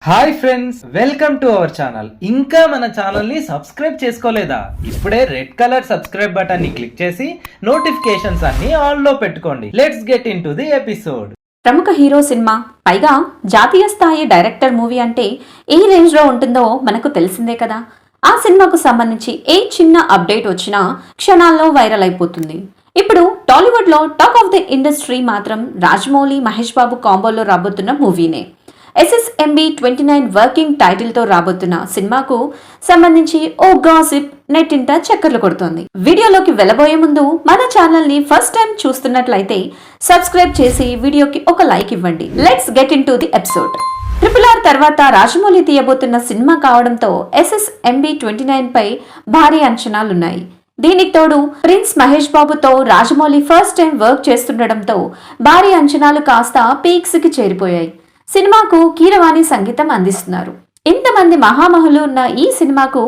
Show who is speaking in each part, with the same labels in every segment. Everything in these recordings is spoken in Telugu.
Speaker 1: Hi friends, welcome to our channel. ఇంకా మన ఛానల్ ని సబ్స్క్రైబ్ చేసుకోలేదా? ఇప్పుడే రెడ్ కలర్ సబ్స్క్రైబ్ బటన్ ని క్లిక్ చేసి నోటిఫికేషన్స్ అన్ని ఆన్ లో పెట్టుకోండి. Let's get into the episode.
Speaker 2: ప్రముఖ హీరో సినిమా, పైగా జాతీయ స్థాయి డైరెక్టర్ మూవీ అంటే ఏ రేంజ్ లో ఉంటుందో మనకు తెలిసిందే కదా. ఆ సినిమాకు సంబంధించి ఏ చిన్న అప్డేట్ వచ్చినా క్షణాల్లో వైరల్ అయిపోతుంది. ఇప్పుడు టాలీవుడ్ లో టాక్ ఆఫ్ ది ఇండస్ట్రీ మాత్రం రాజమౌళి మహేష్ బాబు కాంబోలో రాబోతున్న మూవీనే. SSMB 29 వర్కింగ్ టైటిల్ తో రాబోతున్న సినిమాకు సంబంధించి ఓ గాసిప్ నెట్టింట చక్కర్లు కొడుతోంది. వీడియోలోకి వెళ్లబోయే ముందు మన ఛానల్ ని ఫస్ట్ టైం చూస్తున్నట్లయితే సబ్స్క్రైబ్ చేసి వీడియోకి ఒక లైక్ ఇవ్వండి. Let's get in to the episode. RRR తర్వాత రాజమౌళి తీయబోతున్న సినిమా కావడంతో SSMB 29 పై భారీ అంచనాలున్నాయి. దీనికి తోడు ప్రిన్స్ మహేష్ బాబుతో రాజమౌళి ఫస్ట్ టైం వర్క్ చేస్తుండటంతో భారీ అంచనాలు కాస్త పీక్స్ కి చేరిపోయాయి. సినిమాకు కీరవాణి సంగీతం అందిస్తున్నారు. ఇంతమంది మహామహులు ఉన్న ఈ సినిమాకు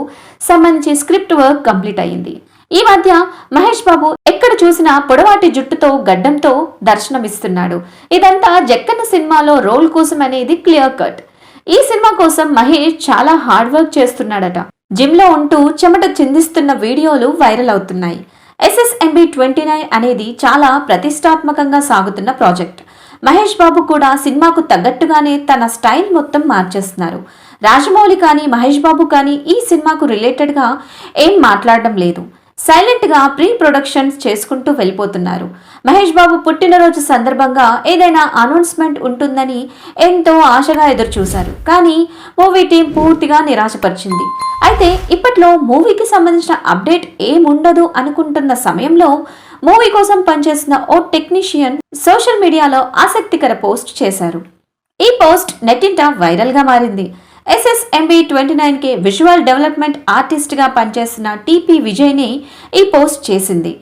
Speaker 2: సంబంధించి స్క్రిప్ట్ వర్క్ కంప్లీట్ అయ్యింది. ఈ మధ్య మహేష్ బాబు ఎక్కడ చూసినా పొడవాటి జుట్టుతో గడ్డంతో దర్శనమిస్తున్నాడు. ఇదంతా జక్కన్న సినిమాలో రోల్ కోసం అనేది క్లియర్ కట్. ఈ సినిమా కోసం మహేష్ చాలా హార్డ్ వర్క్ చేస్తున్నాడట. జిమ్ లో ఉంటూ చెమట చిందిస్తున్న వీడియోలు వైరల్ అవుతున్నాయి. SSMB 29 అనేది చాలా ప్రతిష్టాత్మకంగా సాగుతున్న ప్రాజెక్ట్. మహేష్ బాబు కూడా సినిమాకు తగ్గట్టుగానే తన స్టైల్ మొత్తం మార్చేస్తున్నారు. రాజమౌళి కానీ మహేష్ బాబు కానీ ఈ సినిమాకు రిలేటెడ్గా ఏం మాట్లాడడం లేదు. సైలెంట్గా ప్రీ ప్రొడక్షన్స్ చేసుకుంటూ వెళ్ళిపోతున్నారు. మహేష్ బాబు పుట్టినరోజు సందర్భంగా ఏదైనా అనౌన్స్మెంట్ ఉంటుందని ఎంతో ఆశగా ఎదురుచూశారు. కానీ మూవీ టీం పూర్తిగా నిరాశపరిచింది. అయితే ఇప్పట్లో మూవీకి సంబంధించిన అప్డేట్ ఏముండదు అనుకుంటున్న సమయంలో మూవీ కోసం పనిచేసిన ఓ టెక్నీషియన్ సోషల్ మీడియాలో ఆసక్తికర పోస్ట్ చేశారు. ఈ పోస్ట్ నెట్టింట వైరల్ గా మారింది. SSMB 29 కి విజువల్ డెవలప్మెంట్ ఆర్టిస్ట్ గా పనిచేసిన TP విజయ్ని ఈ పోస్ట్ చేసింది.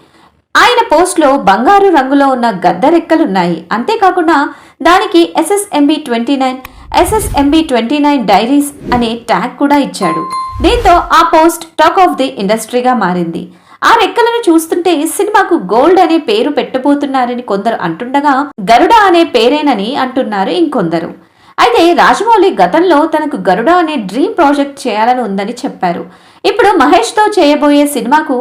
Speaker 2: ఆయన పోస్ట్ లో బంగారు రంగులో ఉన్న గద్దరెక్కలున్నాయి. అంతేకాకుండా దానికి SSMB 29 డైరీస్ అనే ట్యాగ్ కూడా ఇచ్చాడు. దీంతో ఆ పోస్ట్ టాక్ ఆఫ్ ది ఇండస్ట్రీగా మారింది. ఆ రెక్కలను చూస్తుంటే సినిమాకు గోల్డ్ అనే పేరు పెట్టబోతున్నారని కొందరు అంటుండగా గరుడ అనే పేరేనని అంటున్నారు ఇంకొందరు. అయితే రాజమౌళి గతంలో తనకు గరుడ అనే డ్రీమ్ ప్రాజెక్ట్ చేయాలని ఉందని చెప్పారు. ఇప్పుడు మహేష్ తో చేయబోయే సినిమాకు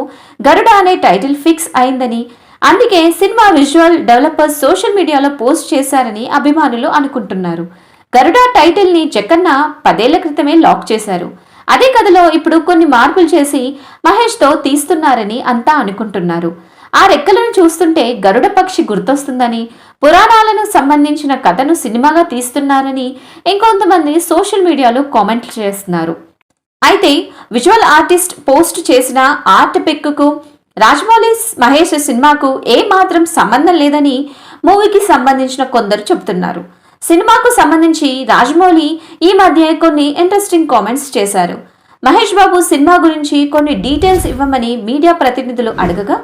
Speaker 2: గరుడ అనే టైటిల్ ఫిక్స్ అయిందని, అందుకే సినిమా విజువల్ డెవలపర్స్ సోషల్ మీడియాలో పోస్ట్ చేశారని అభిమానులు అనుకుంటున్నారు. గరుడ టైటిల్ ని జక్కన్న 10 ఏళ్ల క్రితమే లాక్ చేశారు. అదే కథలో ఇప్పుడు కొన్ని మార్పులు చేసి మహేష్ తో తీస్తున్నారని అంతా అనుకుంటున్నారు. ఆ రెక్కలను చూస్తుంటే గరుడ పక్షి గుర్తొస్తుందని, పురాణాలను సంబంధించిన కథను సినిమాగా తీస్తున్నారని ఇంకొంతమంది సోషల్ మీడియాలో కామెంట్లు చేస్తున్నారు. అయితే విజువల్ ఆర్టిస్ట్ పోస్ట్ చేసిన ఆర్ట్ పిక్కు రాజమౌళి మహేష్ సినిమాకు ఏ మాత్రం సంబంధం లేదని మూవీకి సంబంధించిన కొందరు చెబుతున్నారు. సినిమాకు సంబంధించి రాజమౌళి ఈ మధ్య కొన్ని ఇంట్రెస్టింగ్ కామెంట్స్ చేశారు. మహేష్ బాబు సినిమా గురించి కొన్ని డీటెయిల్స్ ఇవ్వమని మీడియా ప్రతినిధులు అడగగా,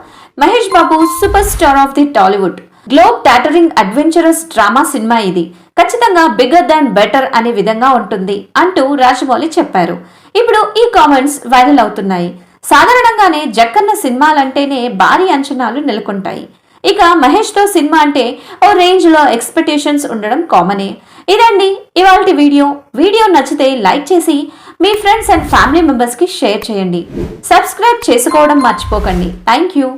Speaker 2: Mahesh Babu super star of the Tollywood, globe trotting adventurous drama cinema ఇది, ఖచ్చితంగా బిగ్గర్ దాన్ బెటర్ అనే విధంగా ఉంటుంది అంటూ రాజమౌళి చెప్పారు. ఇప్పుడు ఈ కామెంట్స్ వైరల్ అవుతున్నాయి. సాధారణంగానే జక్కన్న సినిమాలంటేనే భారీ అంచనాలు నెలకొంటాయి. ఇక మహేష్ తో సినిమా అంటే ఓ రేంజ్ లో ఎక్స్పెక్టేషన్స్ ఉండడం కామనే. ఇదండి ఇవాల్టి వీడియో నచ్చితే లైక్ చేసి మీ ఫ్రెండ్స్ అండ్ ఫ్యామిలీ మెంబర్స్ కి షేర్ చేయండి. సబ్స్క్రైబ్ చేసుకోవడం మర్చిపోకండి. Thank you.